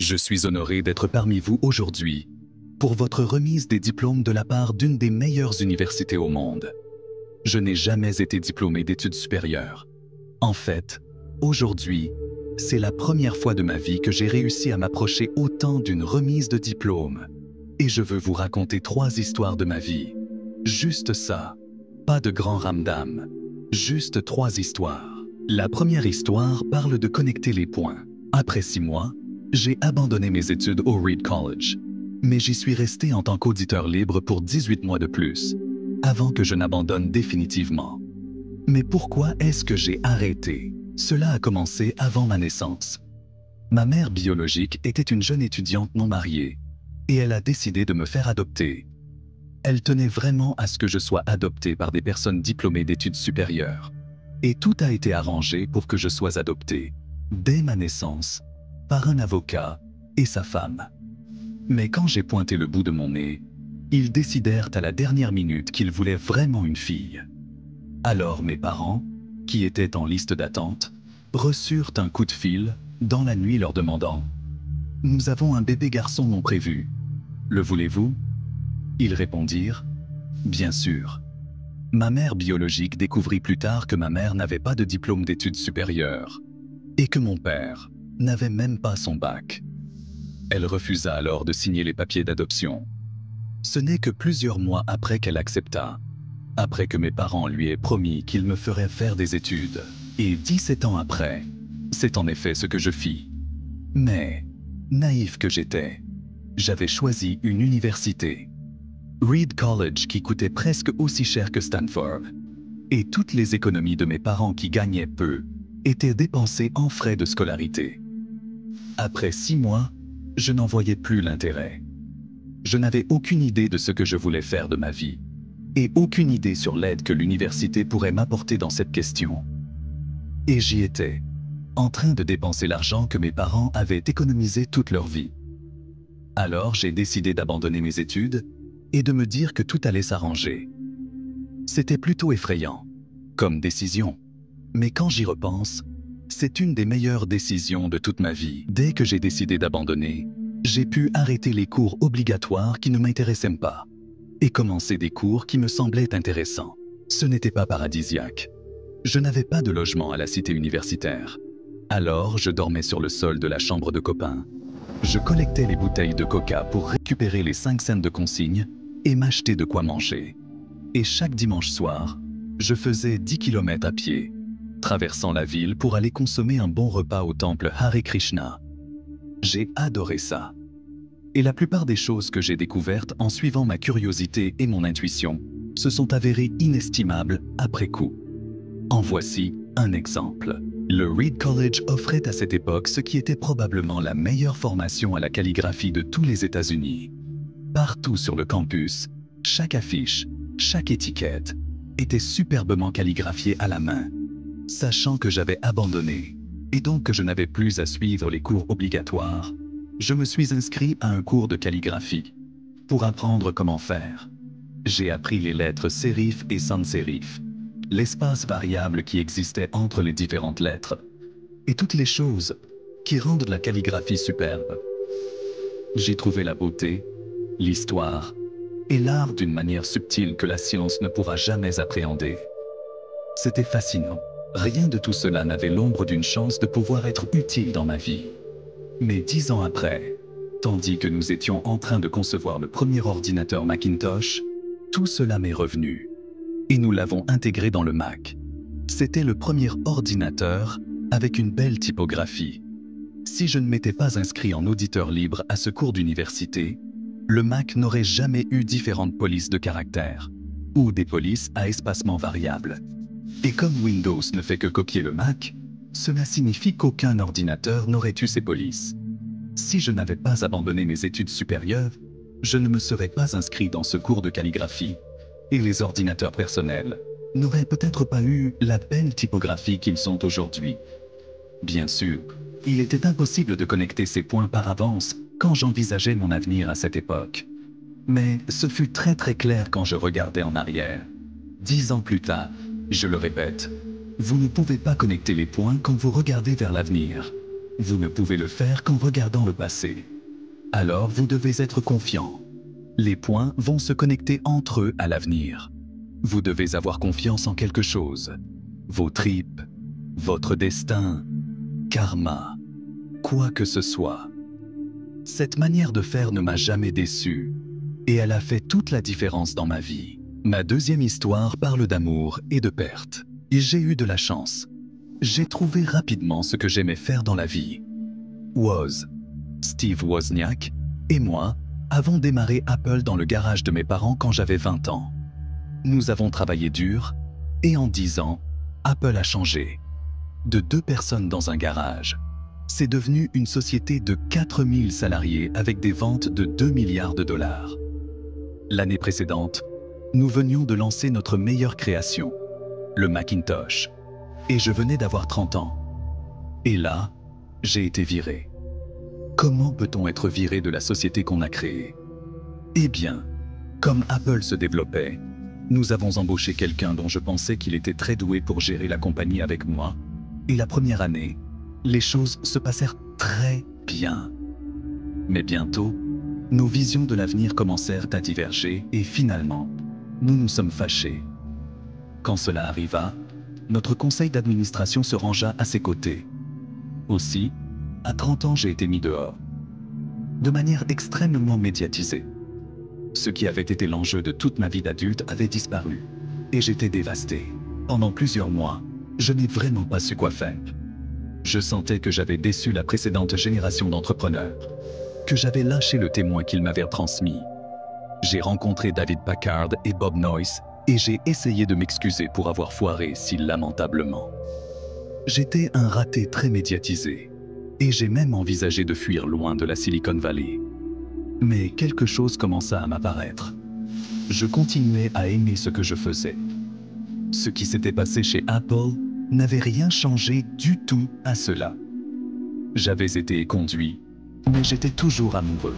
Je suis honoré d'être parmi vous aujourd'hui pour votre remise des diplômes de la part d'une des meilleures universités au monde. Je n'ai jamais été diplômé d'études supérieures. En fait, aujourd'hui, c'est la première fois de ma vie que j'ai réussi à m'approcher autant d'une remise de diplôme. Et je veux vous raconter 3 histoires de ma vie. Juste ça. Pas de grand ramdam. Juste 3 histoires. La première histoire parle de connecter les points. Après 6 mois, j'ai abandonné mes études au Reed College. Mais j'y suis resté en tant qu'auditeur libre pour 18 mois de plus, avant que je n'abandonne définitivement. Mais pourquoi est-ce que j'ai arrêté? Cela a commencé avant ma naissance. Ma mère biologique était une jeune étudiante non mariée, et elle a décidé de me faire adopter. Elle tenait vraiment à ce que je sois adopté par des personnes diplômées d'études supérieures. Et tout a été arrangé pour que je sois adopté, dès ma naissance, par un avocat et sa femme. Mais quand j'ai pointé le bout de mon nez, ils décidèrent à la dernière minute qu'ils voulaient vraiment une fille. Alors mes parents, qui étaient en liste d'attente, reçurent un coup de fil dans la nuit leur demandant « Nous avons un bébé garçon non prévu. Le voulez-vous » Ils répondirent « Bien sûr ». Ma mère biologique découvrit plus tard que ma mère n'avait pas de diplôme d'études supérieures et que mon père n'avait même pas son bac. Elle refusa alors de signer les papiers d'adoption. Ce n'est que plusieurs mois après qu'elle accepta, après que mes parents lui aient promis qu'ils me feraient faire des études. Et 17 ans après, c'est en effet ce que je fis. Mais, naïf que j'étais, j'avais choisi une université. Reed College qui coûtait presque aussi cher que Stanford. Et toutes les économies de mes parents qui gagnaient peu étaient dépensées en frais de scolarité. Après 6 mois, je n'en voyais plus l'intérêt. Je n'avais aucune idée de ce que je voulais faire de ma vie, et aucune idée sur l'aide que l'université pourrait m'apporter dans cette question. Et j'y étais, en train de dépenser l'argent que mes parents avaient économisé toute leur vie. Alors j'ai décidé d'abandonner mes études et de me dire que tout allait s'arranger. C'était plutôt effrayant, comme décision. Mais quand j'y repense, c'est une des meilleures décisions de toute ma vie. Dès que j'ai décidé d'abandonner, j'ai pu arrêter les cours obligatoires qui ne m'intéressaient pas et commencer des cours qui me semblaient intéressants. Ce n'était pas paradisiaque. Je n'avais pas de logement à la cité universitaire. Alors je dormais sur le sol de la chambre de copains. Je collectais les bouteilles de coca pour récupérer les 5 cents de consigne et m'acheter de quoi manger. Et chaque dimanche soir, je faisais 10 km à pied, traversant la ville pour aller consommer un bon repas au temple Hare Krishna. J'ai adoré ça. Et la plupart des choses que j'ai découvertes en suivant ma curiosité et mon intuition se sont avérées inestimables après coup. En voici un exemple. Le Reed College offrait à cette époque ce qui était probablement la meilleure formation à la calligraphie de tous les États-Unis. Partout sur le campus, chaque affiche, chaque étiquette était superbement calligraphiée à la main. Sachant que j'avais abandonné, et donc que je n'avais plus à suivre les cours obligatoires, je me suis inscrit à un cours de calligraphie pour apprendre comment faire. J'ai appris les lettres sérif et sans sérif, l'espace variable qui existait entre les différentes lettres, et toutes les choses qui rendent la calligraphie superbe. J'y trouvais la beauté, l'histoire et l'art d'une manière subtile que la science ne pourra jamais appréhender. C'était fascinant. Rien de tout cela n'avait l'ombre d'une chance de pouvoir être utile dans ma vie. Mais 10 ans après, tandis que nous étions en train de concevoir le premier ordinateur Macintosh, tout cela m'est revenu. Et nous l'avons intégré dans le Mac. C'était le premier ordinateur avec une belle typographie. Si je ne m'étais pas inscrit en auditeur libre à ce cours d'université, le Mac n'aurait jamais eu différentes polices de caractères, ou des polices à espacement variable. Et comme Windows ne fait que copier le Mac, cela signifie qu'aucun ordinateur n'aurait eu ces polices. Si je n'avais pas abandonné mes études supérieures, je ne me serais pas inscrit dans ce cours de calligraphie, et les ordinateurs personnels n'auraient peut-être pas eu la belle typographie qu'ils sont aujourd'hui. Bien sûr, il était impossible de connecter ces points par avance quand j'envisageais mon avenir à cette époque. Mais ce fut très clair quand je regardais en arrière. 10 ans plus tard, je le répète, vous ne pouvez pas connecter les points quand vous regardez vers l'avenir. Vous ne pouvez le faire qu'en regardant le passé. Alors vous devez être confiant. Les points vont se connecter entre eux à l'avenir. Vous devez avoir confiance en quelque chose. Vos tripes, votre destin, karma, quoi que ce soit. Cette manière de faire ne m'a jamais déçu, et elle a fait toute la différence dans ma vie. Ma deuxième histoire parle d'amour et de perte. Et j'ai eu de la chance. J'ai trouvé rapidement ce que j'aimais faire dans la vie. Woz, Steve Wozniak, et moi avons démarré Apple dans le garage de mes parents quand j'avais 20 ans. Nous avons travaillé dur, et en 10 ans, Apple a changé. De 2 personnes dans un garage, c'est devenu une société de 4000 salariés avec des ventes de 2 milliards de dollars. L'année précédente, nous venions de lancer notre meilleure création, le Macintosh, et je venais d'avoir 30 ans. Et là, j'ai été viré. Comment peut-on être viré de la société qu'on a créée? Eh bien, comme Apple se développait, nous avons embauché quelqu'un dont je pensais qu'il était très doué pour gérer la compagnie avec moi, et la première année, les choses se passèrent très bien. Mais bientôt, nos visions de l'avenir commencèrent à diverger et finalement, nous nous sommes fâchés. Quand cela arriva, notre conseil d'administration se rangea à ses côtés. Aussi, à 30 ans, j'ai été mis dehors. De manière extrêmement médiatisée. Ce qui avait été l'enjeu de toute ma vie d'adulte avait disparu. Et j'étais dévasté. Pendant plusieurs mois, je n'ai vraiment pas su quoi faire. Je sentais que j'avais déçu la précédente génération d'entrepreneurs. Que j'avais lâché le témoin qu'ils m'avaient transmis. J'ai rencontré David Packard et Bob Noyce et j'ai essayé de m'excuser pour avoir foiré si lamentablement. J'étais un raté très médiatisé et j'ai même envisagé de fuir loin de la Silicon Valley. Mais quelque chose commença à m'apparaître. Je continuais à aimer ce que je faisais. Ce qui s'était passé chez Apple n'avait rien changé du tout à cela. J'avais été conduit, mais j'étais toujours amoureux.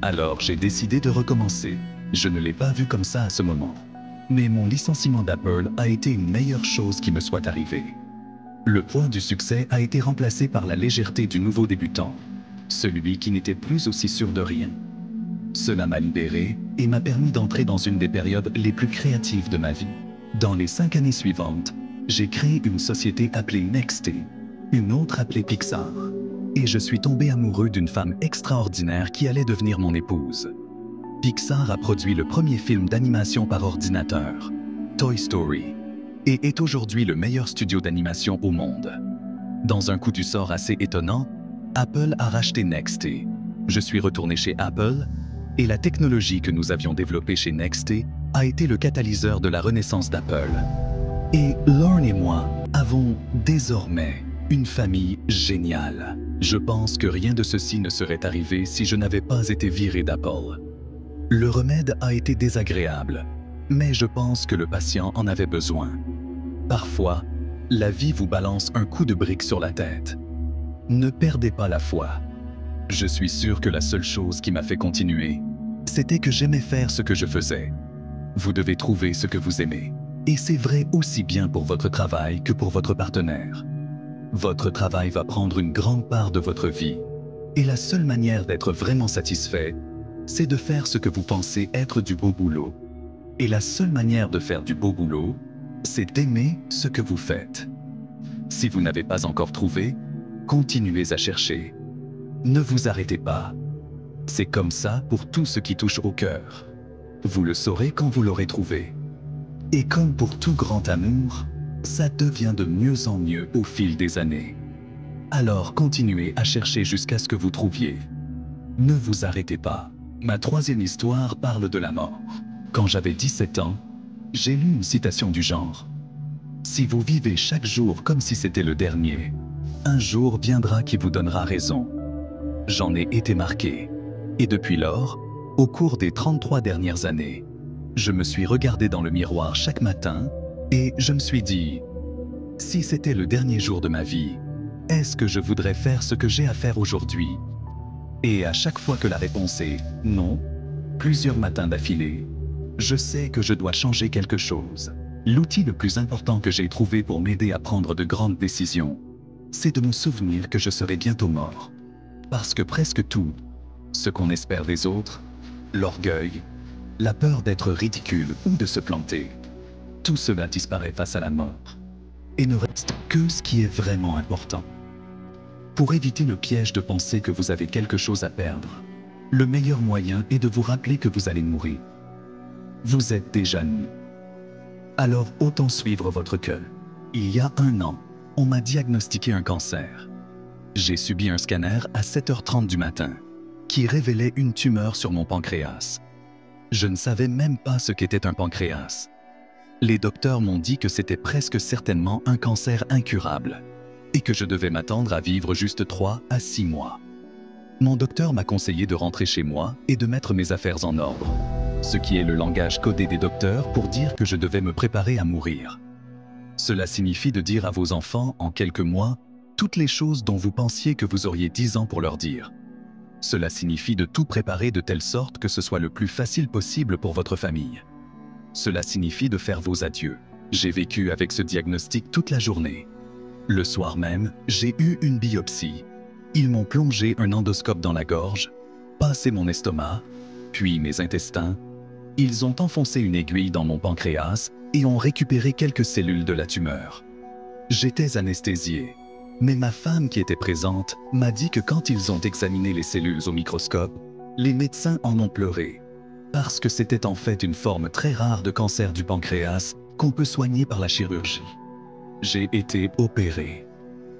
Alors j'ai décidé de recommencer. Je ne l'ai pas vu comme ça à ce moment. Mais mon licenciement d'Apple a été une meilleure chose qui me soit arrivée. Le poids du succès a été remplacé par la légèreté du nouveau débutant, celui qui n'était plus aussi sûr de rien. Cela m'a libéré et m'a permis d'entrer dans une des périodes les plus créatives de ma vie. Dans les 5 années suivantes, j'ai créé une société appelée Nexté, une autre appelée Pixar. Et je suis tombé amoureux d'une femme extraordinaire qui allait devenir mon épouse. Pixar a produit le premier film d'animation par ordinateur, Toy Story, et est aujourd'hui le meilleur studio d'animation au monde. Dans un coup du sort assez étonnant, Apple a racheté Nexté. Je suis retourné chez Apple, et la technologie que nous avions développée chez Nexté a été le catalyseur de la renaissance d'Apple. Et Lorne et moi avons désormais une famille géniale. Je pense que rien de ceci ne serait arrivé si je n'avais pas été viré d'Apple. Le remède a été désagréable, mais je pense que le patient en avait besoin. Parfois, la vie vous balance un coup de brique sur la tête. Ne perdez pas la foi. Je suis sûr que la seule chose qui m'a fait continuer, c'était que j'aimais faire ce que je faisais. Vous devez trouver ce que vous aimez. Et c'est vrai aussi bien pour votre travail que pour votre partenaire. Votre travail va prendre une grande part de votre vie. Et la seule manière d'être vraiment satisfait, c'est de faire ce que vous pensez être du beau boulot. Et la seule manière de faire du beau boulot, c'est d'aimer ce que vous faites. Si vous n'avez pas encore trouvé, continuez à chercher. Ne vous arrêtez pas. C'est comme ça pour tout ce qui touche au cœur. Vous le saurez quand vous l'aurez trouvé. Et comme pour tout grand amour, ça devient de mieux en mieux au fil des années. Alors continuez à chercher jusqu'à ce que vous trouviez. Ne vous arrêtez pas. Ma troisième histoire parle de la mort. Quand j'avais 17 ans, j'ai lu une citation du genre « Si vous vivez chaque jour comme si c'était le dernier, un jour viendra qui vous donnera raison. » J'en ai été marqué. Et depuis lors, au cours des 33 dernières années, je me suis regardé dans le miroir chaque matin et je me suis dit « Si c'était le dernier jour de ma vie, est-ce que je voudrais faire ce que j'ai à faire aujourd'hui ?» Et à chaque fois que la réponse est « non », plusieurs matins d'affilée, je sais que je dois changer quelque chose. L'outil le plus important que j'ai trouvé pour m'aider à prendre de grandes décisions, c'est de me souvenir que je serai bientôt mort. Parce que presque tout, ce qu'on espère des autres, l'orgueil, la peur d'être ridicule ou de se planter, tout cela disparaît face à la mort. Et ne reste que ce qui est vraiment important. Pour éviter le piège de penser que vous avez quelque chose à perdre, le meilleur moyen est de vous rappeler que vous allez mourir. Vous êtes déjà né. Alors autant suivre votre cœur. Il y a 1 an, on m'a diagnostiqué un cancer. J'ai subi un scanner à 7h30 du matin, qui révélait une tumeur sur mon pancréas. Je ne savais même pas ce qu'était un pancréas. Les docteurs m'ont dit que c'était presque certainement un cancer incurable et que je devais m'attendre à vivre juste 3 à 6 mois. Mon docteur m'a conseillé de rentrer chez moi et de mettre mes affaires en ordre, ce qui est le langage codé des docteurs pour dire que je devais me préparer à mourir. Cela signifie de dire à vos enfants en quelques mois toutes les choses dont vous pensiez que vous auriez 10 ans pour leur dire. Cela signifie de tout préparer de telle sorte que ce soit le plus facile possible pour votre famille. Cela signifie de faire vos adieux. J'ai vécu avec ce diagnostic toute la journée. Le soir même, j'ai eu une biopsie. Ils m'ont plongé un endoscope dans la gorge, passé mon estomac, puis mes intestins. Ils ont enfoncé une aiguille dans mon pancréas et ont récupéré quelques cellules de la tumeur. J'étais anesthésié, mais ma femme qui était présente m'a dit que quand ils ont examiné les cellules au microscope, les médecins en ont pleuré, parce que c'était en fait une forme très rare de cancer du pancréas qu'on peut soigner par la chirurgie. J'ai été opéré,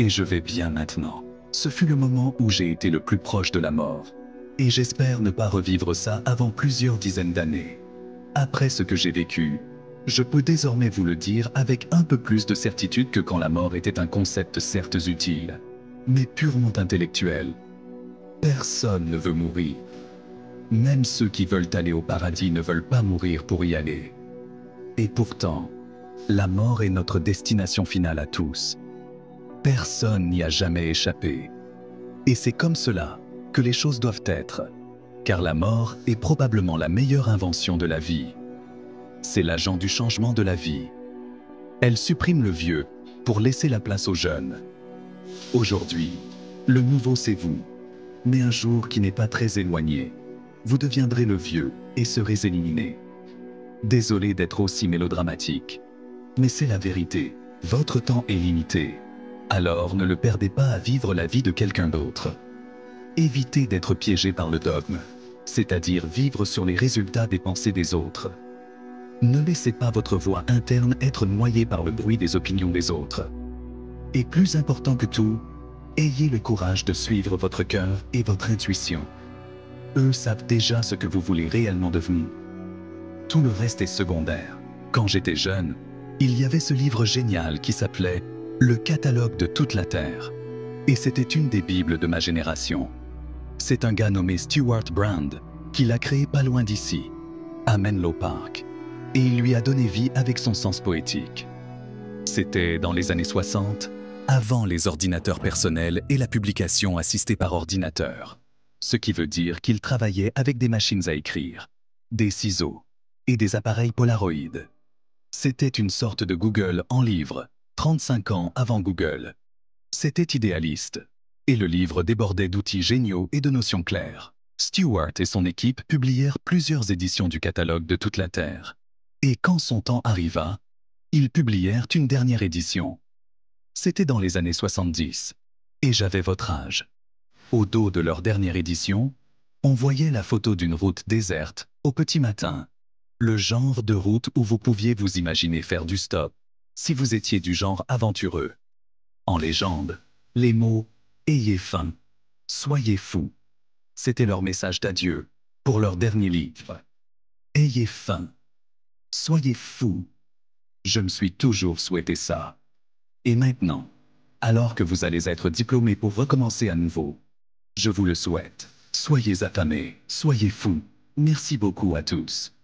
et je vais bien maintenant. Ce fut le moment où j'ai été le plus proche de la mort, et j'espère ne pas revivre ça avant plusieurs dizaines d'années. Après ce que j'ai vécu, je peux désormais vous le dire avec un peu plus de certitude que quand la mort était un concept certes utile, mais purement intellectuel. Personne ne veut mourir. Même ceux qui veulent aller au paradis ne veulent pas mourir pour y aller. Et pourtant, la mort est notre destination finale à tous. Personne n'y a jamais échappé. Et c'est comme cela que les choses doivent être, car la mort est probablement la meilleure invention de la vie. C'est l'agent du changement de la vie. Elle supprime le vieux pour laisser la place aux jeunes. Aujourd'hui, le nouveau c'est vous, mais un jour qui n'est pas très éloigné, vous deviendrez le vieux et serez éliminé. Désolé d'être aussi mélodramatique, mais c'est la vérité. Votre temps est limité. Alors ne le perdez pas à vivre la vie de quelqu'un d'autre. Évitez d'être piégé par le dogme, c'est-à-dire vivre sur les résultats des pensées des autres. Ne laissez pas votre voix interne être noyée par le bruit des opinions des autres. Et plus important que tout, ayez le courage de suivre votre cœur et votre intuition. Eux savent déjà ce que vous voulez réellement devenir. Tout le reste est secondaire. Quand j'étais jeune, il y avait ce livre génial qui s'appelait « Le catalogue de toute la Terre ». Et c'était une des bibles de ma génération. C'est un gars nommé Stewart Brand qui l'a créé pas loin d'ici, à Menlo Park. Et il lui a donné vie avec son sens poétique. C'était dans les années 60, avant les ordinateurs personnels et la publication assistée par ordinateur. Ce qui veut dire qu'il travaillait avec des machines à écrire, des ciseaux et des appareils Polaroid. C'était une sorte de Google en livre, 35 ans avant Google. C'était idéaliste, et le livre débordait d'outils géniaux et de notions claires. Stewart et son équipe publièrent plusieurs éditions du catalogue de toute la Terre. Et quand son temps arriva, ils publièrent une dernière édition. C'était dans les années 70, et j'avais votre âge. Au dos de leur dernière édition, on voyait la photo d'une route déserte, au petit matin. Le genre de route où vous pouviez vous imaginer faire du stop, si vous étiez du genre aventureux. En légende, les mots « Ayez faim »,« Soyez fous », c'était leur message d'adieu, pour leur dernier livre. Ayez faim, soyez fous. Je me suis toujours souhaité ça. Et maintenant, alors que vous allez être diplômé pour recommencer à nouveau, je vous le souhaite. Soyez affamés, soyez fous. Merci beaucoup à tous.